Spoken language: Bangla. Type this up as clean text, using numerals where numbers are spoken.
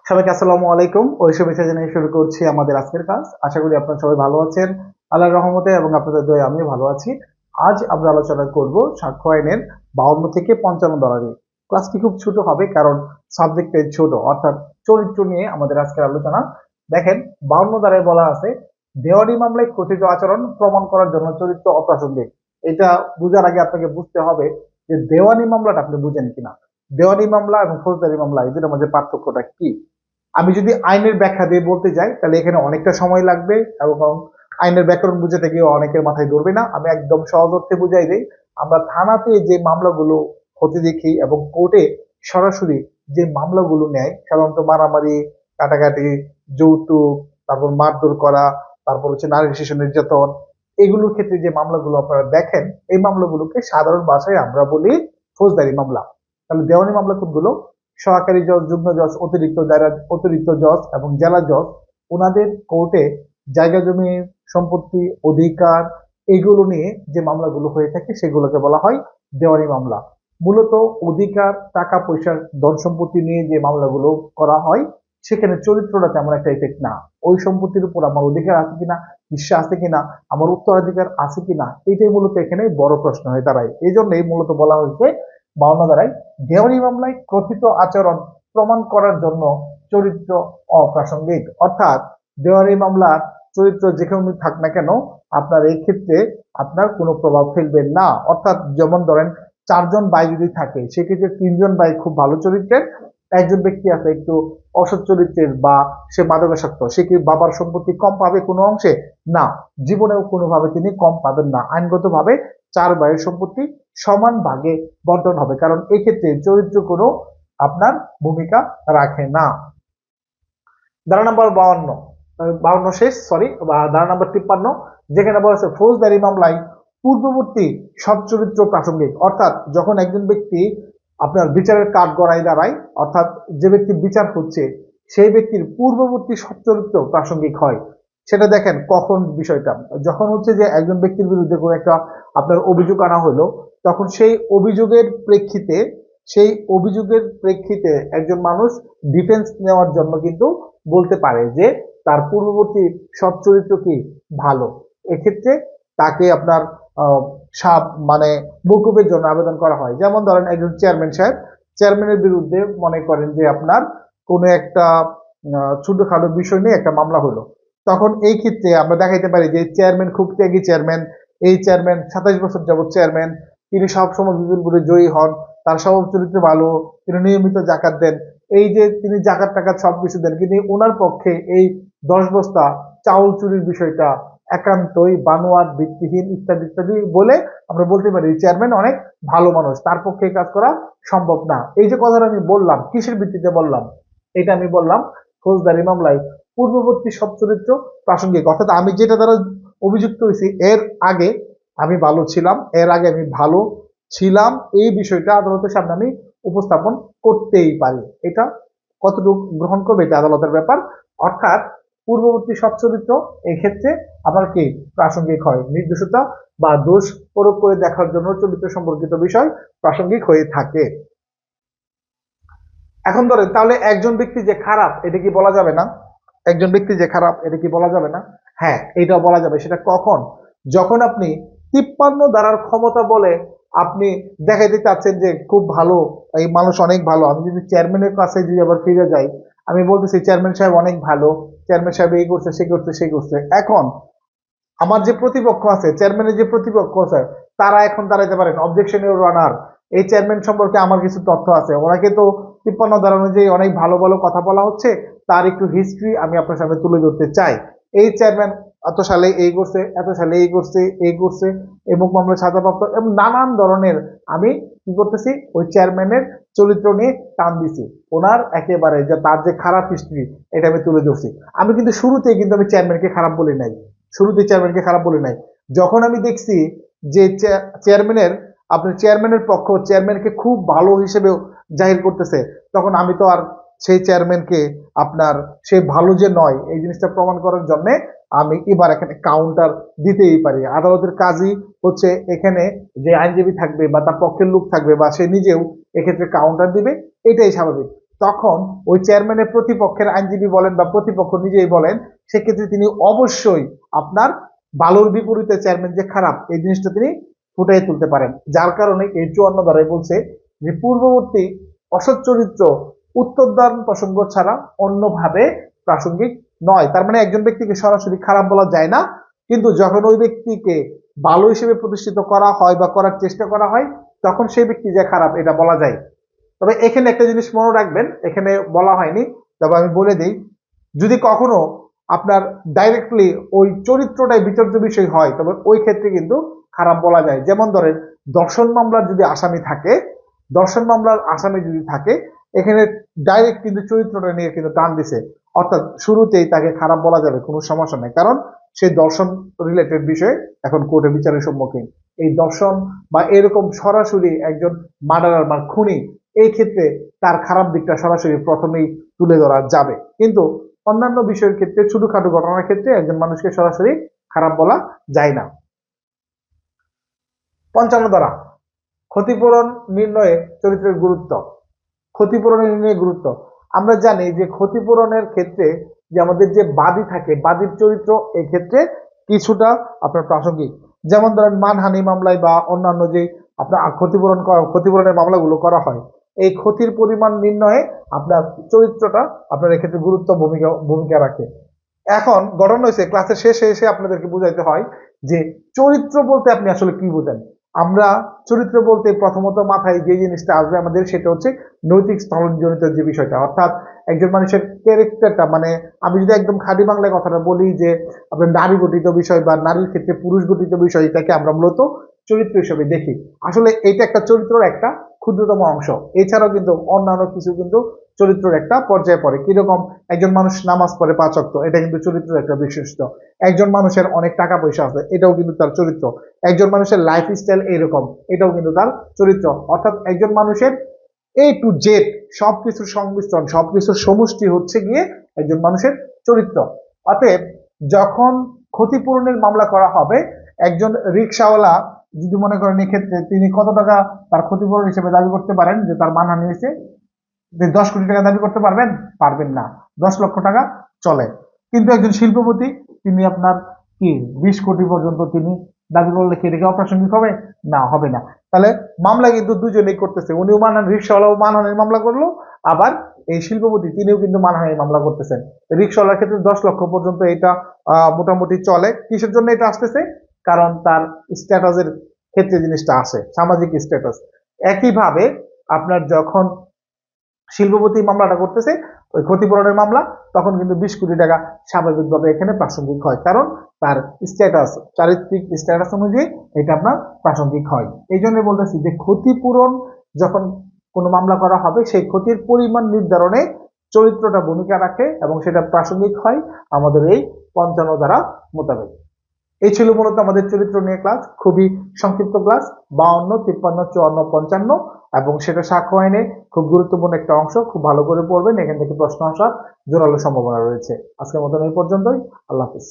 সবাইকে আসসালামু আলাইকুম। ওই শুভেচ্ছা জানিয়ে শুরু করছি আমাদের আজকের কাজ। আশা করি আপনারা সবাই ভালো আছেন আল্লাহর রহমতে, এবং আপনাদের দয়ায় আমিও ভালো আছি। আজ আমরা আলোচনা করব সাক্ষ্য আইনের 52 থেকে 55 ধারা নিয়ে। ক্লাসটি খুব ছোট হবে কারণ সাবজেক্টে ছোট, অর্থাৎ চরিত্র নিয়ে আমাদের আজকের আলোচনা। দেখেন, 52 ধারায় বলা আছে, দেওয়ানি মামলায় কথিত আচরণ প্রমাণ করার জন্য চরিত্র অপ্রাসঙ্গিক। এটা বোঝার আগে আপনাকে বুঝতে হবে যে দেওয়ানি মামলাটা আপনি বুঝেন কিনা। দেওয়ানি মামলা এবং ফৌজদারি মামলা এই দুটোর মধ্যে পার্থক্যটা কি। আমি যদি আইনের ব্যাখ্যা দিয়ে বলতে যাই তাহলে এখানে অনেকটা সময় লাগবে, এবং আইনের ব্যাকরণ বুঝে থেকে অনেকের মাথায় ধরবে না। আমি একদম সহজ অর্থে বুঝাই দিই। আমরা থানাতে যে মামলাগুলো হতে দেখি এবং কোর্টে সরাসরি যে মামলাগুলো নেয়, সাধারণত মারামারি, কাটাকাটি, যৌতুক, তারপর মারধর করা, তারপর হচ্ছে নারী শিশু নির্যাতন, এগুলোর ক্ষেত্রে যে মামলাগুলো আপনারা দেখেন, এই মামলাগুলোকে সাধারণ ভাষায় আমরা বলি ফৌজদারি মামলা। তাহলে দেওয়ানি মামলা কোনগুলো? সহকারী জজ, যুগ্ম জজ, অতিরিক্ত জজ এবং জেলা জজ, ওনাদের কোর্টে জায়গা জমি, সম্পত্তি, অধিকার, এগুলো নিয়ে যে মামলাগুলো হয়ে থাকে সেগুলোকে বলা হয় দেওয়ানি মামলা। মূলত অধিকার, টাকা পয়সার, ধন সম্পত্তি নিয়ে যে মামলাগুলো করা হয়, সেখানে চরিত্রটা তেমন একটা ইফেক্ট না। ওই সম্পত্তির উপর আমার অধিকার আছে কিনা, হিস্সা আছে কিনা, আমার উত্তরাধিকার আছে কিনা, এটাই মূলত এখানে বড় প্রশ্ন হয়ে দাঁড়ায়। এই জন্যই মূলত বলা হয়েছে 52 ধারায়, দেওয়ানি মামলায় কথিত আচরণ প্রমাণ করার জন্য চরিত্র অপ্রাসঙ্গিক। অর্থাৎ দেওয়ানি মামলার চরিত্র যেখানে থাক না কেন, আপনার এই ক্ষেত্রে আপনার কোনো প্রভাব ফেলবে না। অর্থাৎ যেমন ধরেন, 4 জন ভাই যদি থাকে, সেক্ষেত্রে 3 জন ভাই খুব ভালো চরিত্রের, একজন ব্যক্তি আছে একটু অসৎ চরিত্রের বা সে মাদকাসক্ত, সে কি বাবার সম্পত্তি কম পাবে কোনো অংশে? না, জীবনেও কোনোভাবে তিনি কম পাবেন না। আইনগতভাবে 4 ভাইয়ের সম্পত্তি সমান ভাগে বন্টন হবে, কারণ এক্ষেত্রে চরিত্র কোনো আপনার ভূমিকা রাখে না। ধারা নাম্বার 52, 52 শেষ, সরি, ধারা নাম্বার 53, যেখানে বলা আছে ফৌজদারি মামলায় পূর্ববর্তী সব চরিত্র প্রাসঙ্গিক। অর্থাৎ যখন একজন ব্যক্তি আপনার বিচারের কাঠ গড়ায় দাঁড়ায়, অর্থাৎ যে ব্যক্তির বিচার হচ্ছে সেই ব্যক্তির পূর্ববর্তী সব চরিত্র প্রাসঙ্গিক হয়। সেটা দেখেন কখন বিষয়টা, যখন হচ্ছে যে একজন ব্যক্তির বিরুদ্ধে কোনো একটা আপনার অভিযোগ আনা হলো, তখন সেই অভিযোগের প্রেক্ষিতে একজন মানুষ ডিফেন্স নেওয়ার জন্য কিন্তু বলতে পারে যে তার পূর্ববর্তী সব চরিত্র কি ভালো। এক্ষেত্রে তাকে আপনার মানে মকুবের জন্য আবেদন করা হয়। যেমন ধরেন, একজন চেয়ারম্যান সাহেব, চেয়ারম্যানের বিরুদ্ধে মনে করেন যে আপনার কোনো একটা ছোটখাটো বিষয় নিয়ে একটা মামলা হলো, তখন এই ক্ষেত্রে আমরা দেখাইতে পারি যে চেয়ারম্যান খুব ত্যাগী চেয়ারম্যান, এই চেয়ারম্যান 27 বছর যাবৎ চেয়ারম্যান, তিনি সব সময় বিপুলপুরে জয়ী হন, তার স্বভাব চরিত্র ভালো, তিনি নিয়মিত জাকাত দেন, এই যে তিনি জাকাত টাকাত সবকিছু দেন, কিন্তু ওনার পক্ষে এই 10 বস্তা চাউল চুরির বিষয়টা একান্তই বানোয়াট, ভিত্তিহীন, ইত্যাদি ইত্যাদি বলে আমরা বলতে পারি চেয়ারম্যান অনেক ভালো মানুষ, তার পক্ষে কাজ করা সম্ভব না। এই যে কথাটা আমি বললাম, কিসের ভিত্তিতে বললাম? এটা আমি বললাম ফৌজদারি মামলায় পূর্ববর্তী সব চরিত্র প্রাসঙ্গিক। অর্থাৎ আমি যেটা দ্বারা অভিযুক্ত হয়েছি, এর আগে আমি ভালো ছিলাম, এই বিষয়টা আদালতের সামনে আমি উপস্থাপন করতেই পারি। এটা কতটুকু গ্রহণ করবে এটা আদালতের ব্যাপার। অর্থাৎ পূর্ববর্তী সব চরিত্র এক্ষেত্রে আবার কি প্রাসঙ্গিক হয়, নির্দোষতা বা দোষ প্রয়োগ করে দেখার জন্য চরিত্র সম্পর্কিত বিষয় প্রাসঙ্গিক হয়ে থাকে। এখন ধরেন, তাহলে একজন ব্যক্তি যে খারাপ এটা কি বলা যাবে না? একজন ব্যক্তি যে খারাপ এটা কি বলা যাবে না? হ্যাঁ, এটা বলা যাবে। সেটা কখন? যখন আপনি 53 ধারার ক্ষমতা বলে আপনি দেখাইতে চাচ্ছেন যে খুব ভালো, এই মানুষ অনেক ভালো। আমি যদি চেয়ারম্যানের কাছে যদি আবার ফিরে যাই, আমি বলতেছি চেয়ারম্যান সাহেব অনেক ভালো, চেয়ারম্যান সাহেব এই করছে, সে করছে, সে করছে। এখন আমার যে প্রতিপক্ষ আছে, চেয়ারম্যানের যে প্রতিপক্ষ আছে, তারা এখন দাঁড়াইতে পারেন অবজেকশন ইউর অনার, এই চেয়ারম্যান সম্পর্কে আমার কিছু তথ্য আছে, ওনাকে তো 53 ধারা অনুযায়ী অনেক ভালো ভালো কথা বলা হচ্ছে, তার একটু হিস্ট্রি আমি আপনার সামনে তুলে ধরতে চাই। এই চেয়ারম্যান এত সালে এই করছে, এত সালে এই করছে, এবং মামলা সাজাপ্রাপ্ত, এবং নানান ধরনের আমি কি করতেছি, ওই চেয়ারম্যানের চরিত্র নিয়ে টান দিছি, ওনার একেবারে যে তার যে খারাপ হিস্ট্রি এটা আমি তুলে ধরছি। আমি কিন্তু শুরুতেই কিন্তু আমি চেয়ারম্যানকে খারাপ বলি নাই, যখন আমি দেখছি যে চেয়ারম্যানের পক্ষ চেয়ারম্যানকে খুব ভালো হিসেবে জাহির করতেছে, তখন আমি তো আর সেই চেয়ারম্যানকে আপনার সে ভালো যে নয় এই জিনিসটা প্রমাণ করার জন্য আমি এবার এখানে কাউন্টার দিতেই পারি। আদালতের কাজই হচ্ছে এখানে যে আইনজীবী থাকবে বা তার পক্ষের লোক থাকবে বা সে নিজেও এক্ষেত্রে কাউন্টার দিবে, এটাই স্বাভাবিক। তখন ওই চেয়ারম্যানের প্রতিপক্ষের আইনজীবী বলেন বা প্রতিপক্ষ নিজেই বলেন, সেক্ষেত্রে তিনি অবশ্যই আপনার ভালোর বিপরীতে চেয়ারম্যান যে খারাপ এই জিনিসটা তিনি ফুটিয়ে তুলতে পারেন। যার কারণে এই 54 ধারায় বলছে যে পূর্ববর্তী অসৎ চরিত্র উত্তরদান প্রসঙ্গ ছাড়া অন্যভাবে প্রাসঙ্গিক নয়। তার মানে একজন ব্যক্তিকে সরাসরি খারাপ বলা যায় না, কিন্তু যখন ওই ব্যক্তিকে ভালো হিসেবে প্রতিষ্ঠিত করা হয় বা করার চেষ্টা করা হয়, তখন সেই ব্যক্তি যে খারাপ এটা বলা যায়। তবে এখানে একটা জিনিস মনে রাখবেন, এখানে বলা হয়নি, তবে আমি বলে দিই, যদি কখনো আপনার ডাইরেক্টলি ওই চরিত্রটাই বিচার্য বিষয় হয়, তবে ওই ক্ষেত্রে কিন্তু খারাপ বলা যায়। যেমন ধরেন দর্শন মামলার যদি আসামি থাকে, দর্শন মামলার আসামি যদি থাকে, এখানে ডাইরেক্ট কিন্তু চরিত্রটা নিয়ে কিন্তু টান দিছে, অর্থাৎ শুরুতেই তাকে খারাপ বলা যাবে, কোনো সমস্যা নেই, কারণ সেই দর্শন রিলেটেড বিষয়ে এখন কোর্টে বিচারের সম্মুখীন। এই দর্শন বা এরকম সরাসরি একজন মার্ডারার বা খুনি, এই ক্ষেত্রে তার খারাপ দিকটা সরাসরি প্রথমেই তুলে ধরা যাবে, কিন্তু অন্যান্য বিষয়ের ক্ষেত্রে ছোটখাটো ঘটনার ক্ষেত্রে একজন মানুষকে সরাসরি খারাপ বলা যায় না। 55 ধারা ক্ষতিপূরণ নির্ণয়ে চরিত্রের গুরুত্ব। ক্ষতিপূরণ নির্ণয়ে গুরুত্ব, আমরা জানি যে ক্ষতিপূরণের ক্ষেত্রে যে আমাদের যে বাদী থাকে, বাদীর চরিত্র এই ক্ষেত্রে কিছুটা আপনার প্রাসঙ্গিক। যেমন ধরেন মানহানি মামলায় বা অন্যান্য যে আপনার ক্ষতিপূরণের মামলাগুলো করা হয়, এই ক্ষতির পরিমাণ নির্ণয়ে আপনার চরিত্রটা আপনার এক্ষেত্রে ভূমিকা রাখে। এখন ঘটনা হয়েছে ক্লাসের শেষে এসে আপনাদেরকে বুঝাইতে হয় যে চরিত্র বলতে আপনি আসলে কি বোঝেন। আমরা চরিত্র বলতে প্রথমত মাথায় যে জিনিসটা আসবে আমাদের, সেটা হচ্ছে নৈতিক স্থলন জনিত যে বিষয়টা, অর্থাৎ একজন মানুষের ক্যারেক্টারটা, মানে আমি যদি একদম খাঁটি বাংলায় কথাটা বলি যে আপনার নারী গঠিত বিষয় বা নারীর ক্ষেত্রে পুরুষ গঠিত বিষয়, এটাকে আমরা মূলত চরিত্র হিসেবে দেখি। আসলে এটা একটা চরিত্রের একটা ক্ষুদ্রতম অংশ, এছাড়াও কিন্তু অন্যান্য কিছু কিন্তু চরিত্রের একটা পর্যায়ে পড়ে। কিরকম, একজন মানুষ নামাজ পড়ে 5 ওয়াক্ত, এটা কিন্তু চরিত্রের একটা বৈশিষ্ট্য। একজন মানুষের অনেক টাকা পয়সা আছে, এটাও কিন্তু তার চরিত্র। একজন মানুষের লাইফ স্টাইল এইরকম, এটাও কিন্তু তার চরিত্র। অর্থাৎ একজন মানুষের এ টু জেড সবকিছুর সংমিশ্রণ, সবকিছুর সমষ্টি হচ্ছে গিয়ে একজন মানুষের চরিত্র। অতএব যখন ক্ষতিপূরণের মামলা করা হবে, একজন রিক্সাওয়ালা যদি মনে করেন এক্ষেত্রে তিনি কত টাকা তার ক্ষতিপূরণ হিসেবে দাবি করতে পারেন যে তার মানহানি হয়েছে, 10 কোটি টাকা দাবি করতে পারবেন? পারবেন না। 10 লক্ষ টাকা চলে। কিন্তু একজন শিল্পপতি তিনি আপনার কি 20 কোটি পর্যন্ত তিনি দাবি করলে কি এটা অপ্রাসঙ্গিক হবে? না, হবে না। তাহলে মামলা কিন্তু দুজনেই করতেছে, উনিও রিক্সাওয়ালাও মানহানির মামলা করলো, আবার এই শিল্পপতি তিনিও কিন্তু মানহানির মামলা করতেছেন। রিক্সাওয়ালার ক্ষেত্রে 10 লক্ষ পর্যন্ত এটা মোটামুটি চলে। কিসের জন্য এটা আসতেছে? কারণ তার স্ট্যাটাসের ক্ষেত্রে জিনিসটা আসে, সামাজিক স্ট্যাটাস। একইভাবে আপনার যখন শিল্পপতি মামলাটা করতেছে ওই ক্ষতিপূরণের মামলা, তখন কিন্তু 20 কোটি টাকা স্বাভাবিকভাবে এখানে প্রাসঙ্গিক হয়, কারণ তার স্ট্যাটাস, চারিত্রিক স্ট্যাটাস অনুযায়ী এটা আপনার প্রাসঙ্গিক হয়। এই জন্য বলতেছি যে ক্ষতিপূরণ যখন কোনো মামলা করা হবে, সেই ক্ষতির পরিমাণ নির্ধারণে চরিত্রটা ভূমিকা রাখে এবং সেটা প্রাসঙ্গিক হয় আমাদের এই 55 ধারা মোতাবেক। এই ছিল মূলত আমাদের চরিত্র নিয়ে ক্লাস, খুবই সংক্ষিপ্ত ক্লাস, 52, 53, 54, 55, এবং সেটা সাক্ষ্য আইনে খুব গুরুত্বপূর্ণ একটা অংশ। খুব ভালো করে পড়বেন, এখান থেকে প্রশ্ন আসার জোরালো সম্ভাবনা রয়েছে। আজকের মতন এই পর্যন্তই। আল্লাহ হাফিজ।